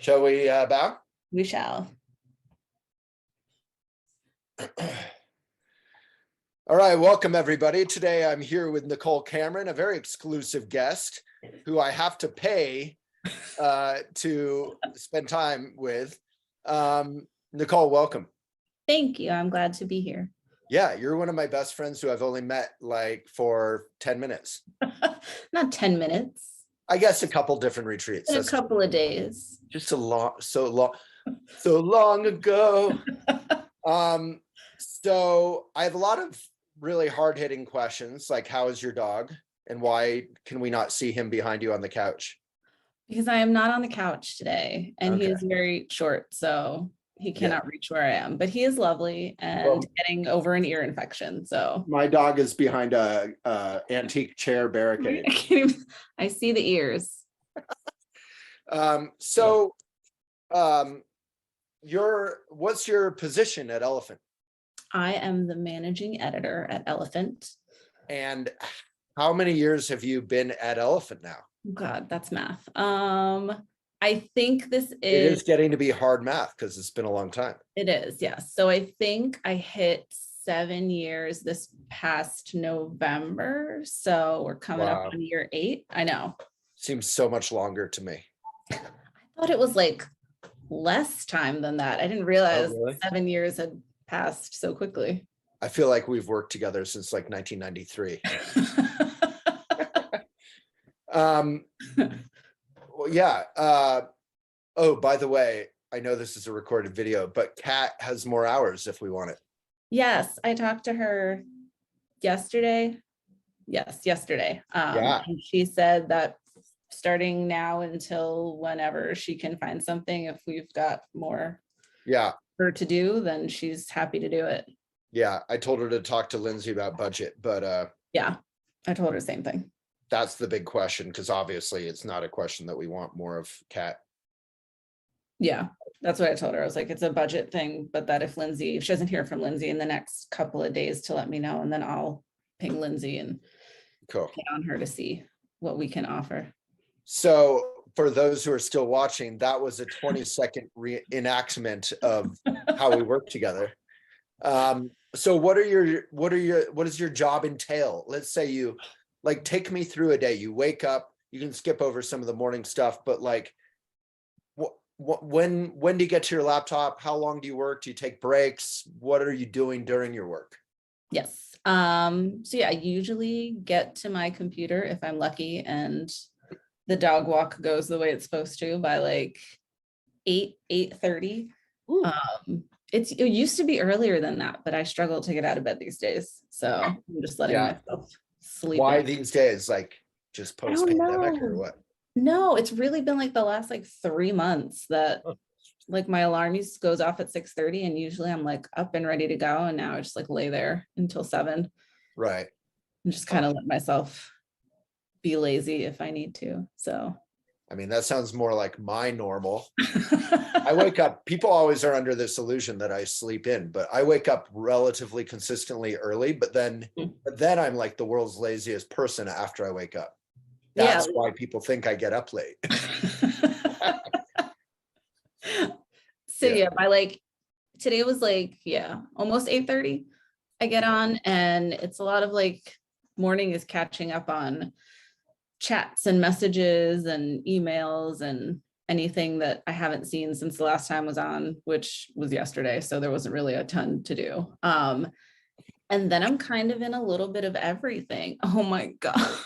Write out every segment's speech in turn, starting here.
Shall we bow? We shall. All right, welcome everybody. Today I'm here with Nicole Cameron, a very exclusive guest who I have to pay to spend time with. Nicole, welcome. Thank you. I'm glad to be here. Yeah, you're one of my best friends who I've only met like for 10 minutes. Not 10 minutes. I guess a couple different retreats. In a couple of days. Just so long ago. So I have a lot of really hard-hitting questions, like how is your dog and why can we not see him behind you on the couch? Because I am not on the couch today and Okay. he is very short, so he cannot reach where I am, but he is lovely and getting over an ear infection. So my dog is behind a antique chair barricade. I see the ears. What's your position at Elephant? I am the managing editor at Elephant. And how many years have you been at Elephant now? God, that's math. I think it is getting to be hard math because it's been a long time. It is, yes. So I think I hit 7 years this past November. So we're coming up on year 8. I know. Seems so much longer to me. I thought it was like less time than that. I didn't realize 7 years had passed so quickly. I feel like we've worked together since like 1993. Well, yeah. Oh, by the way, I know this is a recorded video, but Kat has more hours if we want it. Yes, I talked to her yesterday. Yes, yesterday. And she said that starting now until whenever she can find something, if we've got more for her to do, then she's happy to do it. Yeah, I told her to talk to Lindsay about budget, but yeah, I told her the same thing. That's the big question, because obviously it's not a question that we want more of Kat. Yeah, that's what I told her. I was like, it's a budget thing, but that if she doesn't hear from Lindsay in the next couple of days to let me know, and then I'll ping Lindsay and get on her to see what we can offer. So for those who are still watching, that was a 20-second reenactment of how we work together. So what does your job entail? Let's say you take me through a day. You wake up, you can skip over some of the morning stuff, but like when do you get to your laptop? How long do you work? Do you take breaks? What are you doing during your work? Yes. So yeah, I usually get to my computer if I'm lucky and the dog walk goes the way it's supposed to by like 8:30. It used to be earlier than that, but I struggle to get out of bed these days. So I'm just letting myself sleep. Why these days? Like just post-pandemic or what? No, it's really been like the last 3 months that like my alarm goes off at 6:30 and usually I'm like up and ready to go. And now I just lay there until 7. Right. And just kind of let myself be lazy if I need to. So I mean, that sounds more like my normal. I wake up, people always are under this illusion that I sleep in, but I wake up relatively consistently early, but then I'm like the world's laziest person after I wake up. That's why people think I get up late. So by today was almost 8:30. I get on and it's a lot of morning is catching up on chats and messages and emails and anything that I haven't seen since the last time I was on, which was yesterday. So there wasn't really a ton to do. And then I'm kind of in a little bit of everything. Oh my God.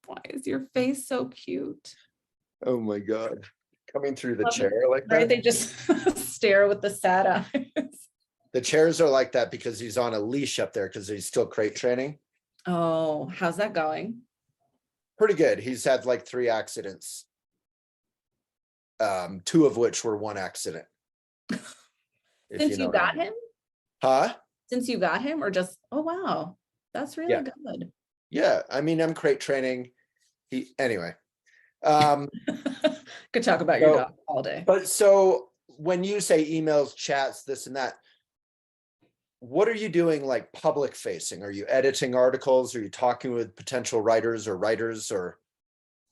Why is your face so cute? Oh my God. Coming through the chair like that. Right? They just stare with the sad eyes. The chairs are like that because he's on a leash up there because he's still crate training. Oh, how's that going? Pretty good. He's had 3 accidents. 2 of which were one accident. Since you got him? Huh? Since you got him or just, oh, wow. That's really good. Yeah. I mean, I'm crate training. Anyway. Could talk about your dog all day. But so when you say emails, chats, this and that, what are you doing public facing? Are you editing articles? Are you talking with potential writers or?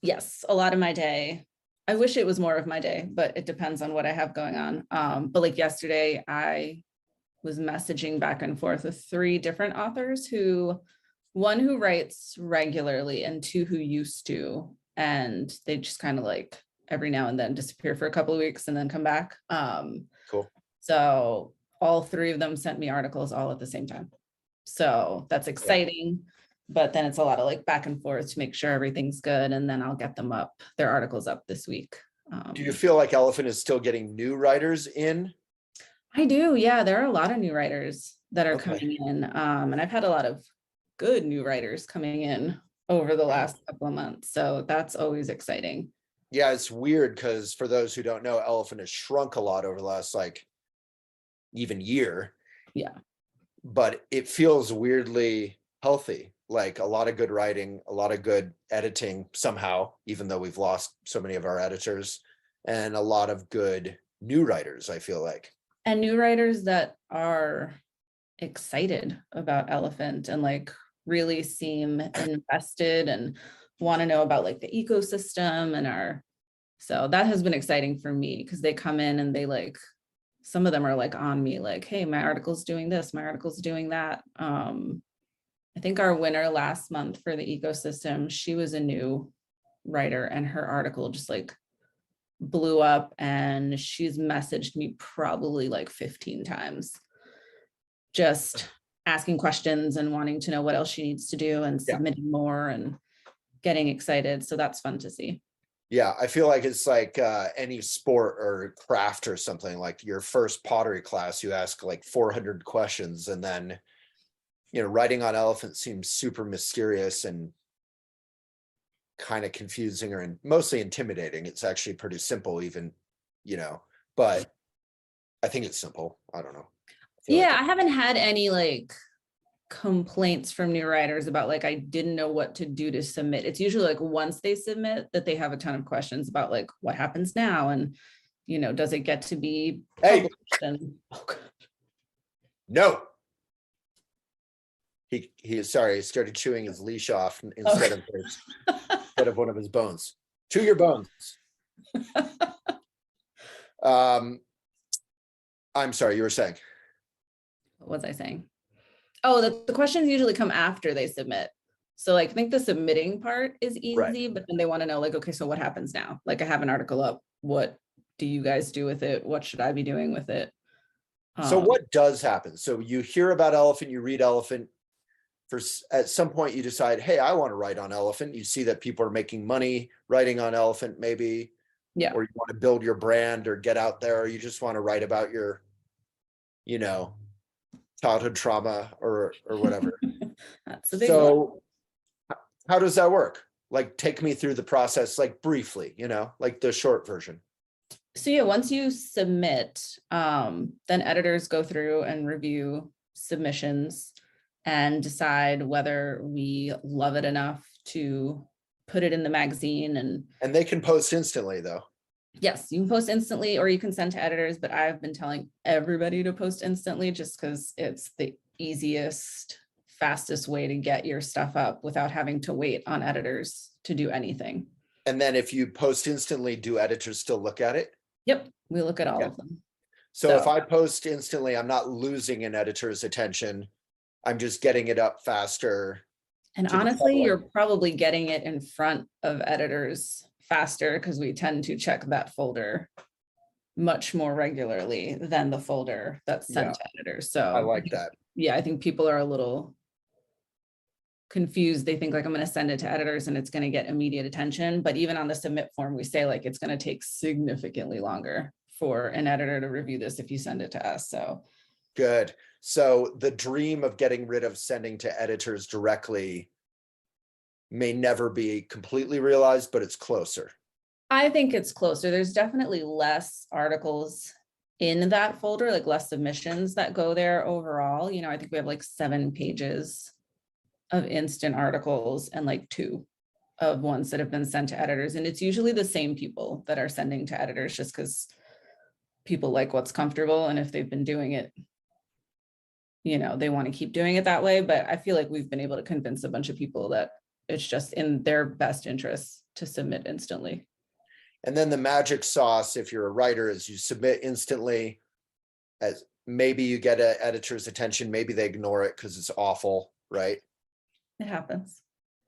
Yes, a lot of my day I wish it was more of my day, but it depends on what I have going on. But like yesterday, I was messaging back and forth with 3 different authors one who writes regularly and 2 who used to, and they just kind of like every now and then disappear for a couple of weeks and then come back. Cool. So all 3 of them sent me articles all at the same time. So that's exciting. But then it's a lot of like back and forth to make sure everything's good. And then I'll get their articles up this week. Do you feel like Elephant is still getting new writers in? I do. Yeah. There are a lot of new writers that are coming in. And I've had a lot of good new writers coming in over the last couple of months. So that's always exciting. Yeah, it's weird because for those who don't know, Elephant has shrunk a lot over the last like even year. Yeah. But it feels weirdly healthy. Like a lot of good writing, a lot of good editing somehow, even though we've lost so many of our editors, and a lot of good new writers, I feel like. And new writers that are excited about Elephant and like really seem invested and want to know about like the ecosystem and so that has been exciting for me because they come in and they like, some of them are like on me like, hey, my article's doing this, my article's doing that. I think our winner last month for the ecosystem, she was a new writer and her article just like blew up, and she's messaged me probably like 15 times, just asking questions and wanting to know what else she needs to do and submitting more and getting excited. So that's fun to see. Yeah, I feel like it's like any sport or craft or something, like your first pottery class, you ask like 400 questions, and then writing on Elephant seems super mysterious and kind of confusing or mostly intimidating. It's actually pretty simple even, but I think it's simple. I don't know. I haven't had any like complaints from new writers about like I didn't know what to do to submit. It's usually like once they submit that they have a ton of questions about like what happens now and does it get to be published? And no. He sorry, he started chewing his leash off instead of one of his bones. Chew your bones. I'm sorry, you were saying. What was I saying? Oh, the questions usually come after they submit. So like, I think the submitting part is easy, but then they want to know like, okay, so what happens now? Like I have an article up. What do you guys do with it? What should I be doing with it? So what does happen? So you hear about Elephant, you read Elephant. At some point you decide, hey, I want to write on Elephant. You see that people are making money writing on Elephant, maybe. Yeah. Or you want to build your brand or get out there, or you just want to write about your, childhood trauma or whatever. That's a big one. How does that work? Like, take me through the process, like briefly, like the short version. So yeah, once you submit, then editors go through and review submissions and decide whether we love it enough to put it in the magazine. And they can post instantly though. Yes, you can post instantly or you can send to editors, but I've been telling everybody to post instantly just because it's the easiest, fastest way to get your stuff up without having to wait on editors to do anything. And then if you post instantly, do editors still look at it? Yep, we look at all of them. So if I post instantly, I'm not losing an editor's attention. I'm just getting it up faster. And honestly, you're probably getting it in front of editors faster because we tend to check that folder much more regularly than the folder that's sent to editors. So I like that. Yeah, I think people are a little confused. They think like I'm going to send it to editors and it's going to get immediate attention. But even on the submit form, we say like it's going to take significantly longer for an editor to review this if you send it to us. So good. So the dream of getting rid of sending to editors directly may never be completely realized, but it's closer. I think it's closer. There's definitely less articles in that folder, like less submissions that go there overall. I think we have like 7 pages of instant articles and like 2 of ones that have been sent to editors. And it's usually the same people that are sending to editors just because people like what's comfortable. And if they've been doing it, they want to keep doing it that way. But I feel like we've been able to convince a bunch of people that it's just in their best interest to submit instantly. And then the magic sauce, if you're a writer, is you submit instantly. As maybe you get an editor's attention, maybe they ignore it because it's awful, right? It happens.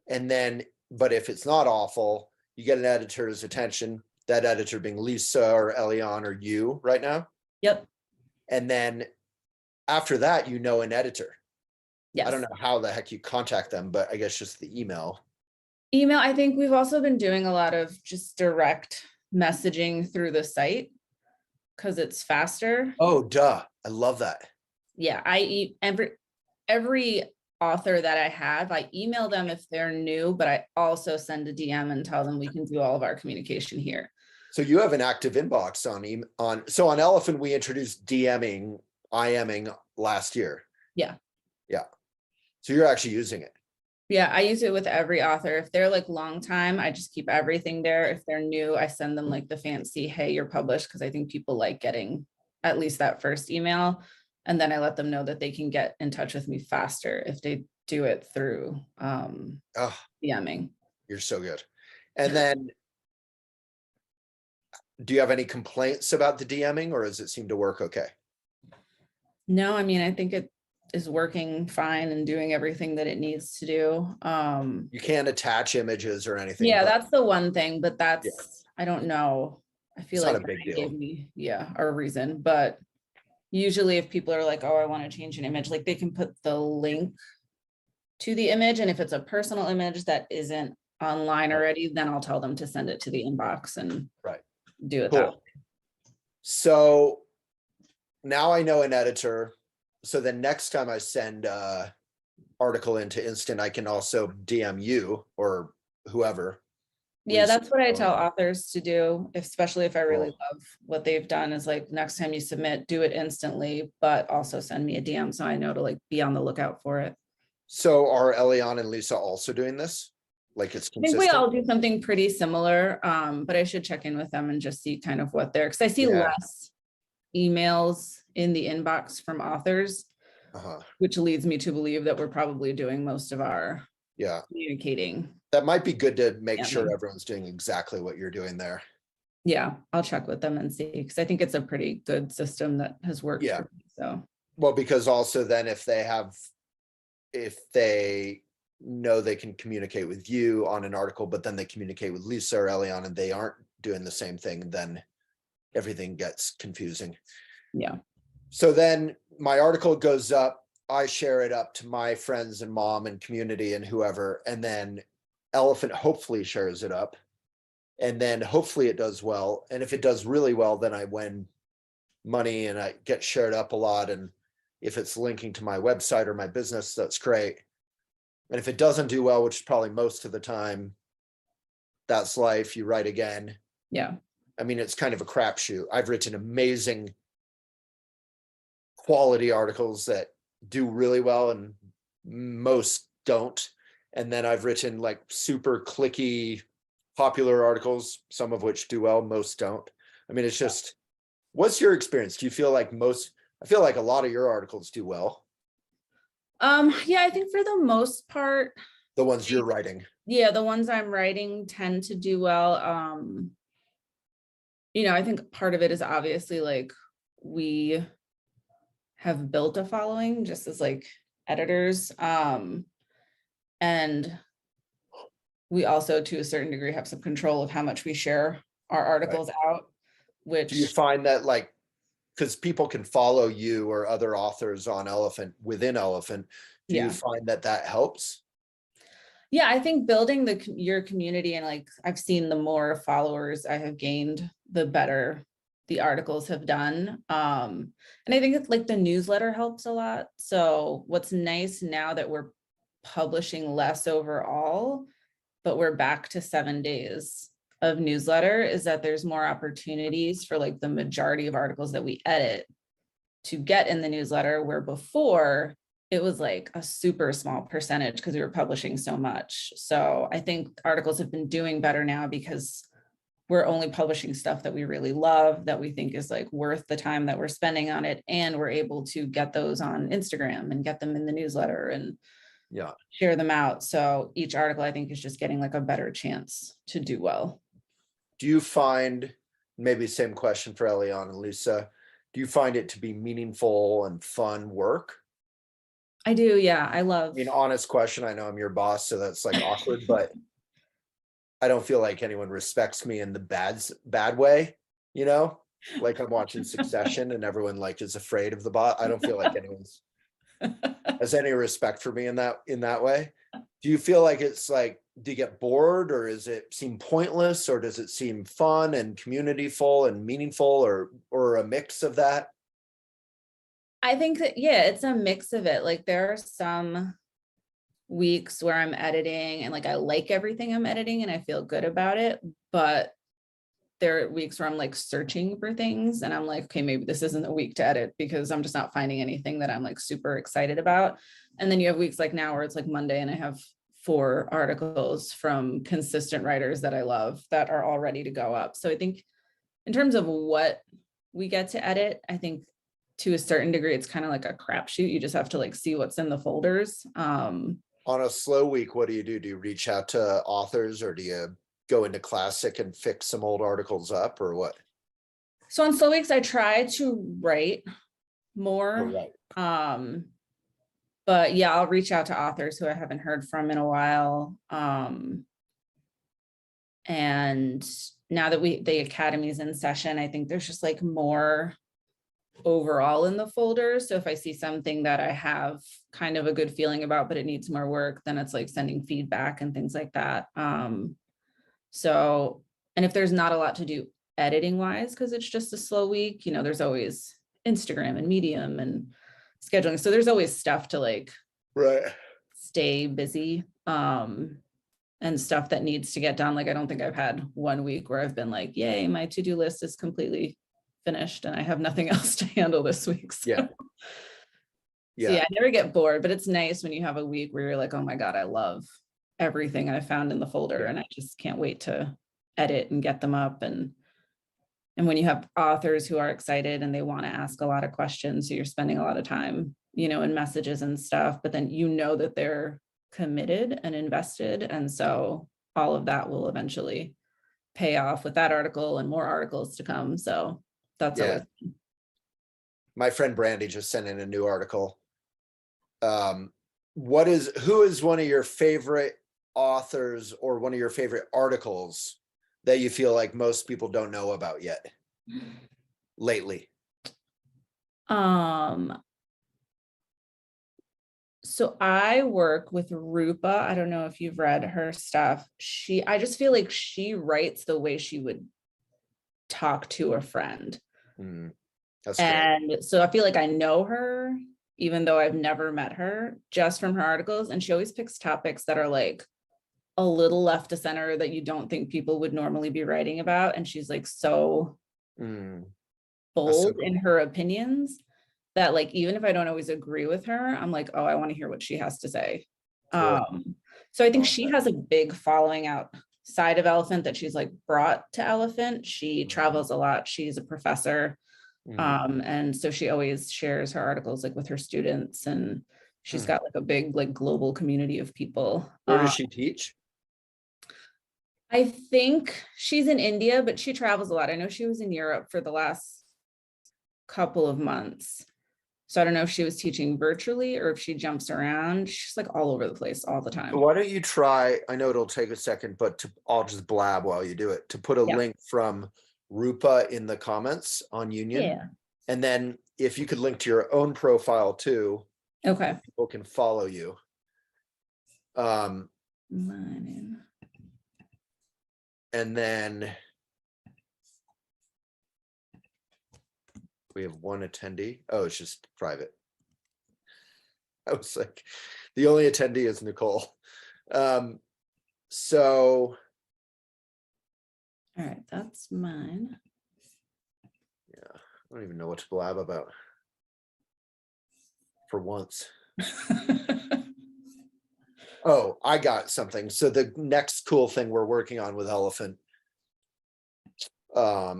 And then, but if it's not awful, you get an editor's attention, that editor being Lisa or Elion or you right now. Yep. And then after that, you know an editor. Yes. I don't know how the heck you contact them, but I guess just the email. Email. I think we've also been doing a lot of just direct messaging through the site because it's faster. Oh, duh. I love that. Yeah. Every author that I have, I email them if they're new, but I also send a DM and tell them we can do all of our communication here. So you have an active inbox on Elephant. We introduced IMing last year. Yeah. Yeah. So you're actually using it. Yeah, I use it with every author. If they're like long time, I just keep everything there. If they're new, I send them like the fancy, hey, you're published, because I think people like getting at least that first email. And then I let them know that they can get in touch with me faster if they do it through DMing. You're so good. And then do you have any complaints about the DMing, or does it seem to work okay? No, I mean, I think it is working fine and doing everything that it needs to do. You can't attach images or anything. Yeah, that's the one thing, but that's, I don't know. I feel It's like not a big deal. gave me, a reason, but usually if people are like, oh, I want to change an image, like they can put the link to the image. And if it's a personal image that isn't online already, then I'll tell them to send it to the inbox and do it that way. So now I know an editor. So then next time I send a article into Instant, I can also DM you or whoever. Yeah, that's what I tell authors to do, especially if I really love what they've done, is like next time you submit, do it instantly, but also send me a DM so I know to like be on the lookout for it. So are Elion and Lisa also doing this? Like it's consistent? I think we all do something pretty similar, but I should check in with them and just see kind of what they're, because I see less emails in the inbox from authors, which leads me to believe that we're probably doing most of our communicating. That might be good to make sure everyone's doing exactly what you're doing there. Yeah, I'll check with them and see, because I think it's a pretty good system that has worked. Yeah. For me, so. Well, because also then if they know they can communicate with you on an article, but then they communicate with Lisa or Elion and they aren't doing the same thing, then everything gets confusing. Yeah. So then my article goes up, I share it up to my friends and mom and community and whoever, and then Elephant hopefully shares it up, and then hopefully it does well. And if it does really well, then I win money and I get shared up a lot. And if it's linking to my website or my business, that's great. And if it doesn't do well, which is probably most of the time, that's life. You write again. Yeah. I mean, it's kind of a crapshoot. I've written amazing quality articles that do really well and most don't. And then I've written like super clicky, popular articles, some of which do well, most don't. I mean, it's just, what's your experience? Do you feel like I feel like a lot of your articles do well. Yeah, I think for the most part, the ones you're writing. Yeah, the ones I'm writing tend to do well. I think part of it is obviously like we have built a following just as like editors. And we also, to a certain degree, have some control of how much we share our articles out, which. Do you find that like, because people can follow you or other authors on within Elephant, do you find that helps? Yeah, I think building your community, and like I've seen the more followers I have gained, the better the articles have done. And I think it's like the newsletter helps a lot. So what's nice now that we're publishing less overall, but we're back to 7 days of newsletter, is that there's more opportunities for like the majority of articles that we edit to get in the newsletter, where before it was like a super small percentage because we were publishing so much. So I think articles have been doing better now because we're only publishing stuff that we really love, that we think is like worth the time that we're spending on it. And we're able to get those on Instagram and get them in the newsletter and share them out. So each article I think is just getting like a better chance to do well. do you find, maybe same question for Eliane and Lisa, do you find it to be meaningful and fun work? I do, yeah. I I love. mean, honest question. I know I'm your boss, so that's like awkward, but I don't feel like anyone respects me in the bad way, you know? Like I'm watching Succession and everyone like is afraid of the boss. I don't feel like anyone's has any respect for me in that way. Do you feel like it's like, do you get bored, or does it seem pointless, or does it seem fun and communityful and meaningful, or a mix of that? I think that, yeah, it's a mix of it. Like there are some weeks where I'm editing and like I like everything I'm editing and I feel good about it, but there are weeks where I'm like searching for things and I'm like, okay, maybe this isn't a week to edit because I'm just not finding anything that I'm like super excited about. And then you have weeks like now where it's like Monday and I have 4 articles from consistent writers that I love that are all ready to go up. So I think in terms of what we get to edit, I think to a certain degree, it's kind of like a crapshoot. You just have to like see what's in the folders. On a slow week, what do you do? Do you reach out to authors, or do you go into classic and fix some old articles up, or what? So on slow weeks, I try to write more. Right. But yeah, I'll reach out to authors who I haven't heard from in a while. And now that the Academy's in session, I think there's just like more overall in the folder. So if I see something that I have kind of a good feeling about, but it needs more work, then it's like sending feedback and things like that. So, and if there's not a lot to do editing wise, because it's just a slow week, you know, there's always Instagram and Medium and scheduling. So there's always stuff to like stay busy. And stuff that needs to get done. Like, I don't think I've had one week where I've been like, yay, my to-do list is completely finished and I have nothing else to handle this week. So. Yeah. So yeah, I never get bored, but it's nice when you have a week where you're like, oh my God, I love everything I found in the folder and I just can't wait to edit and get them up. And when you have authors who are excited and they want to ask a lot of questions, so you're spending a lot of time, you know, in messages and stuff, but then you know that they're committed and invested. And so all of that will eventually pay off with that article and more articles to come. So that's always. My friend Brandy just sent in a new article. Who is one of your favorite authors or one of your favorite articles that you feel like most people don't know about yet lately? So I work with Rupa. I don't know if you've read her stuff. I just feel like she writes the way she would talk to a friend. That's and great. So I feel like I know her, even though I've never met her, just from her articles. And she always picks topics that are like a little left to center that you don't think people would normally be writing about. And she's like so bold in her opinions that like, even if I don't always agree with her, I'm like, oh, I want to hear what she has to say. So I think she has a big following outside of Elephant that she's like brought to Elephant. She travels a lot. She's a professor. And so she always shares her articles like with her students, and she's got like a big like global community of people. Where does she teach? I think she's in India, but she travels a lot. I know she was in Europe for the last couple of months. So I don't know if she was teaching virtually or if she jumps around. She's like all over the place all the time. Why don't you try, I know it'll take a second, but I'll just blab while you do it, to put a link from Rupa in the comments on Union. Yeah. And then if you could link to your own profile too. Okay. People can follow you. Mine. And then we have one attendee. Oh, it's just private. I was like, the only attendee is Nicole. So. All right, that's mine. Yeah, I don't even know what to blab about. For once. Oh, I got something. So the next cool thing we're working on with Elephant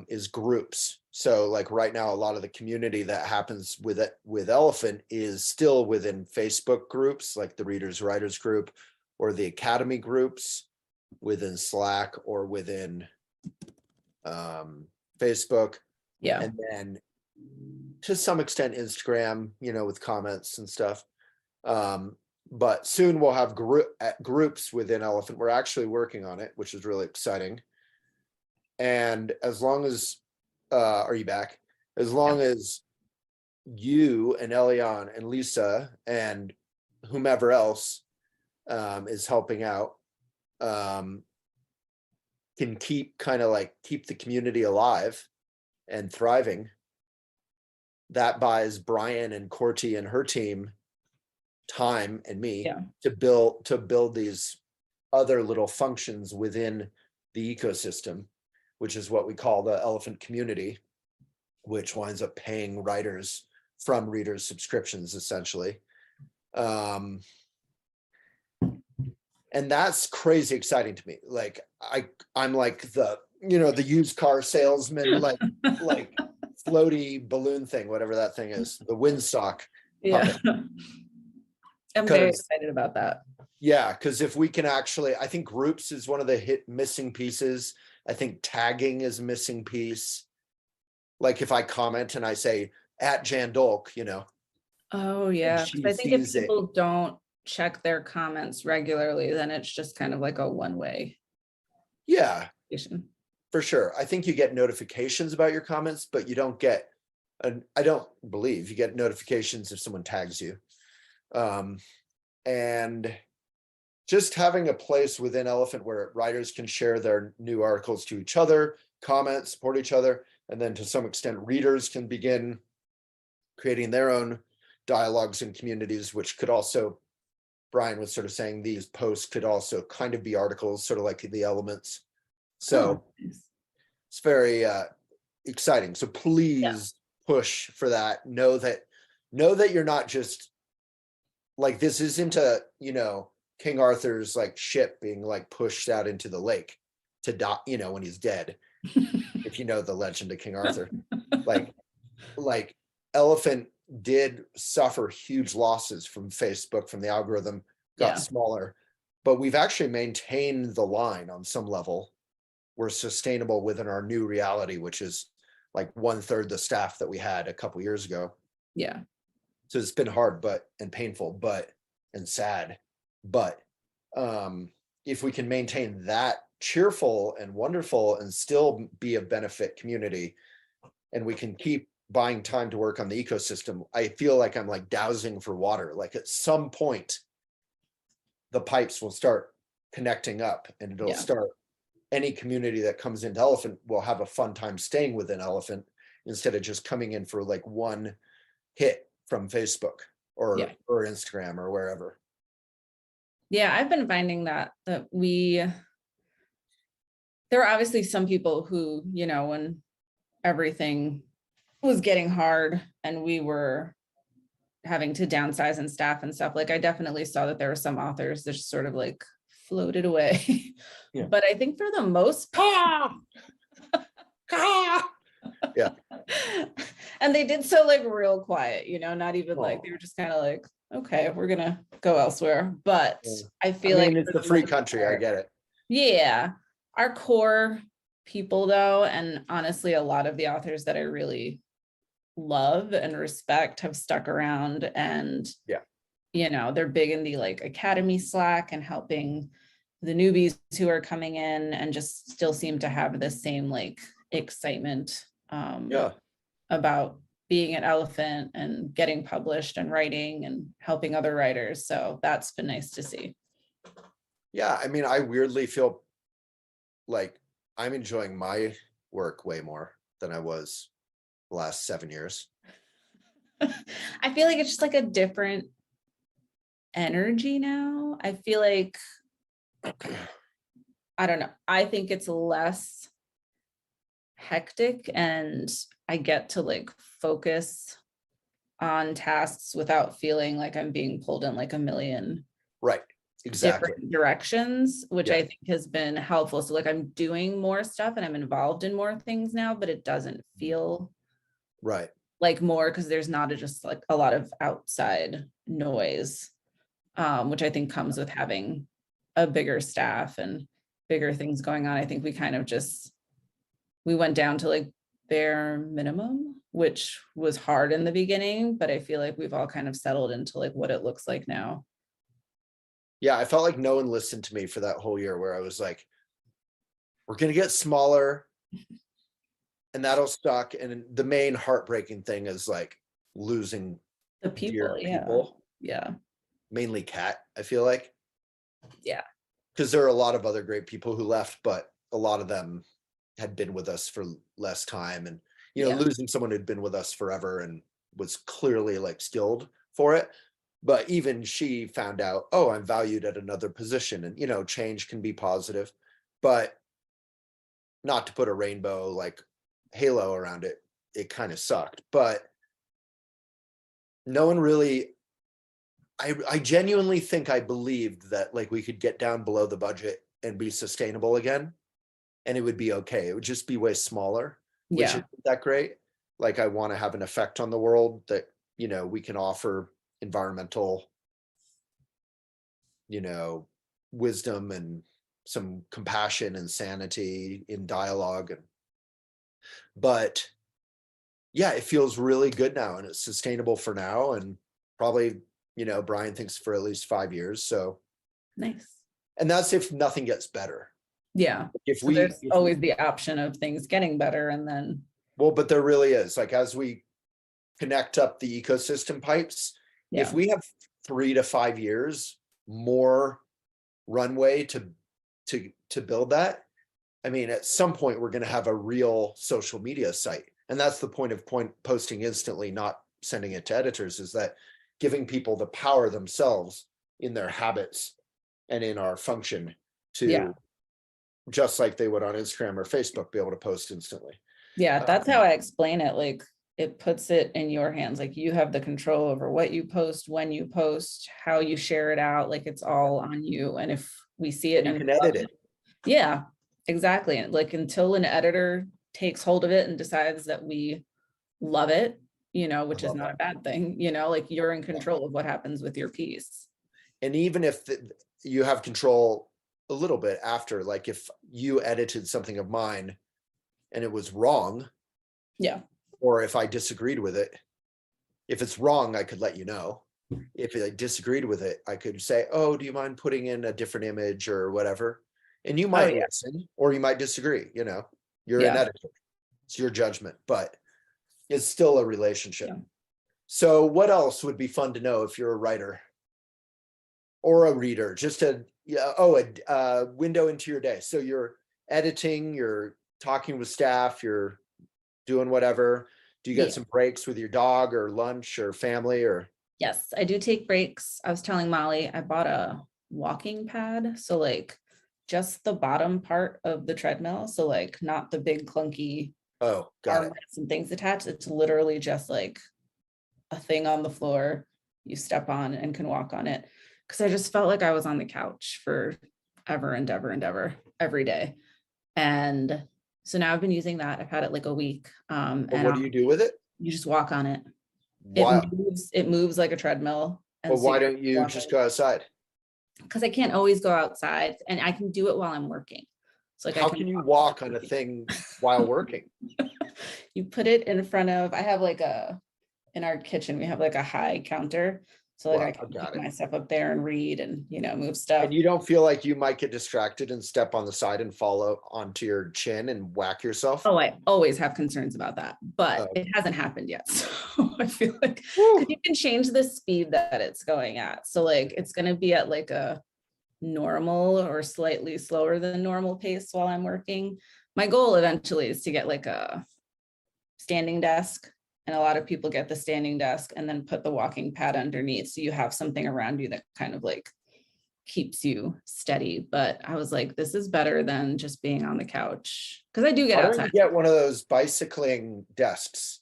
is groups. So like right now, a lot of the community that happens with Elephant is still within Facebook groups, like the Readers Writers group or the Academy groups within Slack or within Facebook, Yeah. and then to some extent Instagram, with comments and stuff. But soon we'll have groups within Elephant. We're actually working on it, which is really exciting. And as long as, are you back? As long as you and Elian and Lisa and whomever else is helping out, can keep the community alive and thriving, that buys Brian and Corty and her team time, and me, to build these other little functions within the ecosystem, which is what we call the Elephant community, which winds up paying writers from readers' subscriptions, essentially. And that's crazy exciting to me. Like I'm like the used car salesman, like floaty balloon thing, whatever that thing is, the windsock. Yeah. I'm very excited about that. Yeah, because if we can actually, I think groups is one of the missing pieces. I think tagging is a missing piece. Like if I comment and I say at Jan Dolk, Oh yeah, I think if people don't check their comments regularly, then it's just kind of like a one-way. Yeah, for sure. I think you get notifications about your comments, but you don't get, I don't believe you get notifications if someone tags you. And just having a place within Elephant where writers can share their new articles to each other, comment, support each other, and then to some extent readers can begin creating their own dialogues and communities, which could also, Brian was sort of saying, these posts could also kind of be articles, sort of like the elements. So it's very exciting. So please push for that. Know that you're not just like, this isn't a, King Arthur's like ship being like pushed out into the lake to die, when he's dead. If you know the legend of King Arthur, like Elephant did suffer huge losses from Facebook, from the algorithm, got smaller, but we've actually maintained the line on some level. We're sustainable within our new reality, which is like 1/3 the staff that we had a couple years ago. Yeah. So it's been hard, and painful, and sad. But if we can maintain that cheerful and wonderful and still be a benefit community, and we can keep buying time to work on the ecosystem, I feel like I'm like dowsing for water. Like at some point, the pipes will start connecting up, and it'll start, any community that comes into Elephant will have a fun time staying within Elephant instead of just coming in for like one hit from Facebook or Instagram or wherever. Yeah, I've been finding that there are obviously some people who, when everything was getting hard and we were having to downsize and staff and stuff, like I definitely saw that there were some authors that just sort of like floated away. But I think for the most part, and they did so like real quiet, not even like, they were just kind of like, okay, we're gonna go elsewhere. But I feel like it's a free country. I get it. Yeah. Our core people though, and honestly, a lot of the authors that I really love and respect have stuck around, and they're big in the like academy Slack and helping the newbies who are coming in, and just still seem to have the same like excitement about being an Elephant and getting published and writing and helping other writers. So that's been nice to see. Yeah, I mean, I weirdly feel like I'm enjoying my work way more than I was the last 7 years. I feel like it's just like a different energy now. I feel like, I don't know, I think it's less hectic, and I get to like focus on tasks without feeling like I'm being pulled in like a million different directions, which I think has been helpful. So like I'm doing more stuff and I'm involved in more things now, but it doesn't feel like more, because there's not just like a lot of outside noise, which I think comes with having a bigger staff and bigger things going on. I think we we went down to like bare minimum, which was hard in the beginning, but I feel like we've all kind of settled into like what it looks like now. Yeah, I felt like no one listened to me for that whole year where I was like, we're going to get smaller and that'll suck. And the main heartbreaking thing is like losing The dear people, people, yeah. mainly Kat, I feel like. Yeah. Because there are a lot of other great people who left, but a lot of them had been with us for less time. And, you know, Yeah. losing someone who'd been with us forever and was clearly like skilled for it. But even she found out, oh, I'm valued at another position. And, you know, change can be positive, but not to put a rainbow like halo around it, it kind of sucked. But no one really, I genuinely think I believed that like we could get down below the budget and be sustainable again. And it would be okay. It would just be way smaller, which Yeah. isn't that great. Like I want to have an effect on the world that, you know, we can offer environmental, you know, wisdom and some compassion and sanity in dialogue. And but yeah, it feels really good now and it's sustainable for now. And probably, you know, Brian thinks for at least 5 years. So Nice. and that's if nothing gets better. Yeah. If So we there's always the option of things getting better and then. well, but there really is, like as we connect up the ecosystem pipes, Yeah. if we have 3 to 5 years more runway to build that, I mean, at some point we're going to have a real social media site. And that's the point of posting instantly, not sending it to editors, is that giving people the power themselves in their habits and in our function to, Yeah. just like they would on Instagram or Facebook, be able to post instantly. Yeah, that's how I explain it. Like it puts it in your hands. Like you have the control over what you post, when you post, how you share it out. Like it's all on you. And if we see it You and can edit it. yeah, exactly. And like until an editor takes hold of it and decides that we love it, you know, which is not a bad thing, you know, like you're in control of what happens with your piece. And even if you have control a little bit after, like if you edited something of mine and it was wrong, yeah, or if I disagreed with it, if it's wrong, I could let you know. If I disagreed with it, I could say, oh, do you mind putting in a different image or whatever? And you might listen or you might disagree, you know, you're an editor, it's your judgment, but it's still a relationship. So what else would be fun to know if you're a writer or a reader? Just a window into your day. So you're editing, you're talking with staff, you're doing whatever. Do you get some breaks with your dog or lunch or family or? Yes, I do take breaks. I was telling Molly, I bought a walking pad. So like just the bottom part of the treadmill. So like not the big clunky armrests and things attached. It's literally just like a thing on the floor you step on and can walk on it. Cause I just felt like I was on the couch for ever and ever and ever every day. And so now I've been using that. I've had it like a week. And what do you do with it? You just walk on it. Wow. It moves like a treadmill. And well, why don't you just go outside? Because I can't always go outside and I can do it while I'm working. So like how can you walk on a thing while working? You put it in front of, I have like in our kitchen, we have like a high counter. So like I can put my stuff up there and read and, you know, move stuff. And you don't feel like you might get distracted and step on the side and fall onto your chin and whack yourself? Oh, I always have concerns about that, but it hasn't happened yet. So I feel like you can change the speed that it's going at. So like, it's going to be at like a normal or slightly slower than normal pace while I'm working. My goal eventually is to get like a standing desk. And a lot of people get the standing desk and then put the walking pad underneath. So you have something around you that kind of like keeps you steady. But I was like, this is better than just being on the couch. Cause I do get outside. Why don't you get one of those bicycling desks?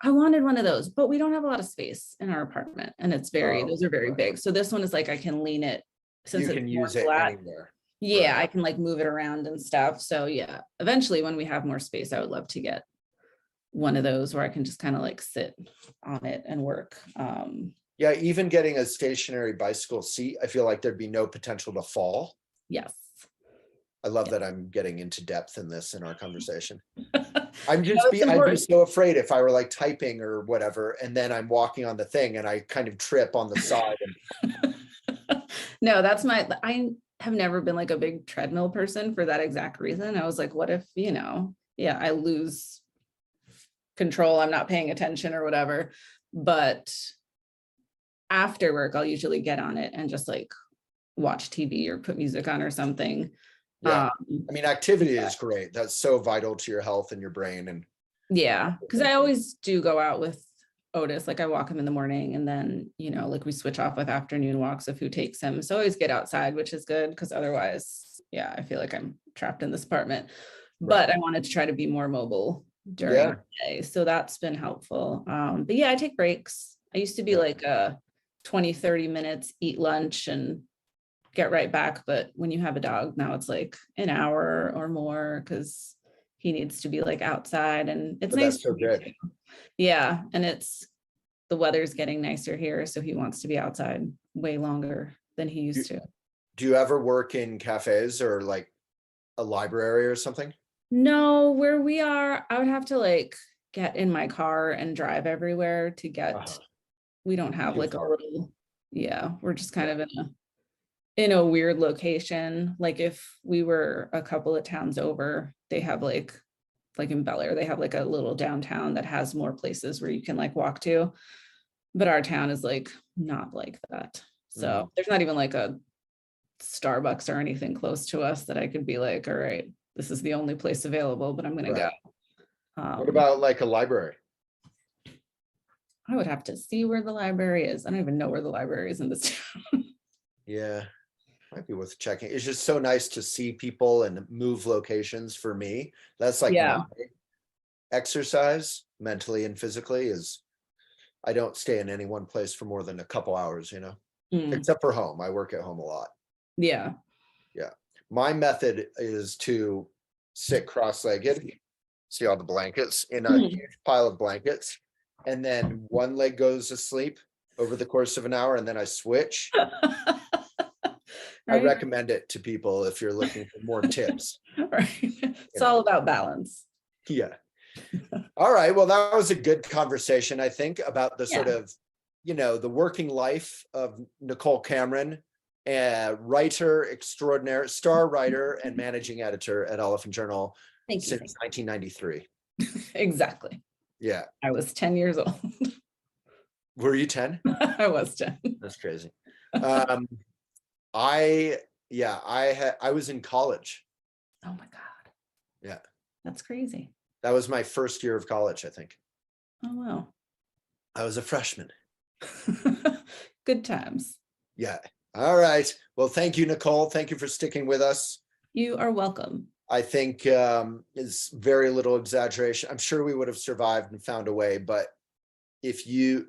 I wanted one of those, but we don't have a lot of space in our apartment and it's those are very big. So this one is like, I can lean it since you can use it anywhere. Yeah, right. I can like move it around and stuff. So yeah, eventually when we have more space, I would love to get one of those where I can just kind of like sit on it and work. Yeah, even getting a stationary bicycle seat, I feel like there'd be no potential to fall. Yes. I love that I'm getting into depth in this in our conversation. It's I'd be important. so afraid if I were like typing or whatever, and then I'm walking on the thing and I kind of trip on the side. No, I have never been like a big treadmill person for that exact reason. I was like, what if, yeah, I lose control, I'm not paying attention or whatever. But after work, I'll usually get on it and just like watch TV or put music on or something. Yeah. I mean, activity Yeah. is great. That's so vital to your health and your brain. And Yeah, because I always do go out with Otis. Like I walk him in the morning and then, like we switch off with afternoon walks of who takes him. So I always get outside, which is good because otherwise, yeah, I feel like I'm trapped in this apartment. But I wanted to try to be more mobile during the day. So that's been helpful. But yeah, I take breaks. I used to be like 20, 30 minutes, eat lunch and get right back. But when you have a dog, now it's like an hour or more because he needs to be like outside, and it's nice. That's so good. Yeah. And the weather's getting nicer here. So he wants to be outside way longer than he used to. Do you ever work in cafes or like a library or something? No, where we are, I would have to like get in my car and drive everywhere to get, we don't have like a little, we're just kind of in a weird location. Like if we were a couple of towns over, they have like in Bel Air, they have like a little downtown that has more places where you can like walk to. But our town is like not like that. So there's not even like a Starbucks or anything close to us that I could be like, all right, this is the only place available, but I'm going to go. What about like a library? I would have to see where the library is. I don't even know where the library is in this town. Yeah, might be worth checking. It's just so nice to see people and move locations for me. That's like my exercise mentally and physically is I don't stay in any one place for more than a couple hours, except for home. I work at home a lot. Yeah. Yeah. My method is to sit cross-legged, see all the blankets in a huge pile of blankets, and then one leg goes to sleep over the course of an hour, and then I switch. I recommend it to people if you're looking for more tips. Right. It's all about balance. Yeah. All right. Well, that was a good conversation, I think, about the sort of, the working life of Nicole Cameron, writer extraordinaire, star writer and managing editor at Elephant Journal since 1993. Exactly. Yeah. I was 10 years old. Were you 10? I was 10. That's crazy. I was in college. Oh my God. Yeah. That's crazy. That was my first year of college, I think. Oh, wow. I was a freshman. Good times. Yeah. All right. Well, thank you, Nicole. Thank you for sticking with us. You are welcome. I think it's very little exaggeration. I'm sure we would have survived and found a way, but if you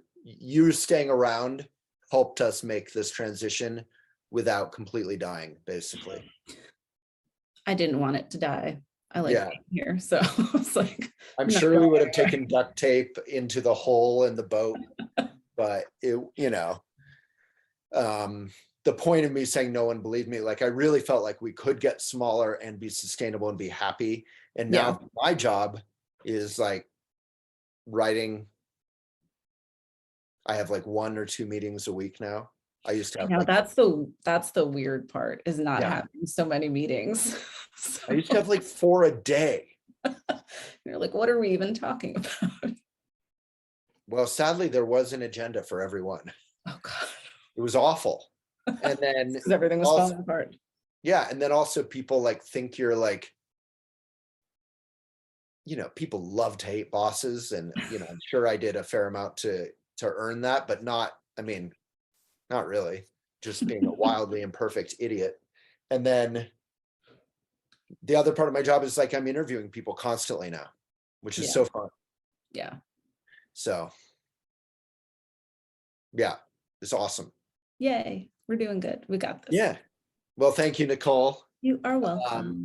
staying around helped us make this transition without completely dying, basically. I didn't want it to die. I like being here. So it's like, I'm sure we would have taken duct tape into the hole in the boat, but the point of me saying no one believed me, like I really felt like we could get smaller and be sustainable and be happy. And now my job is like writing. I have like 1 or 2 meetings a week now. I used to have that's the weird part is not having so many meetings. So, I used to have like 4 a day. You're like, what are we even talking about? Well, sadly, there was an agenda for everyone. Oh God. It was awful. And then because everything was falling apart. Yeah. And then also people like think you're like, people love to hate bosses. And, I'm sure I did a fair amount to earn that, but not really, just being a wildly imperfect idiot. And then the other part of my job is like, I'm interviewing people constantly now, which is so fun. Yeah. So yeah, it's awesome. Yay. We're doing good. We got this. Yeah. Well, thank you, Nicole. You are welcome.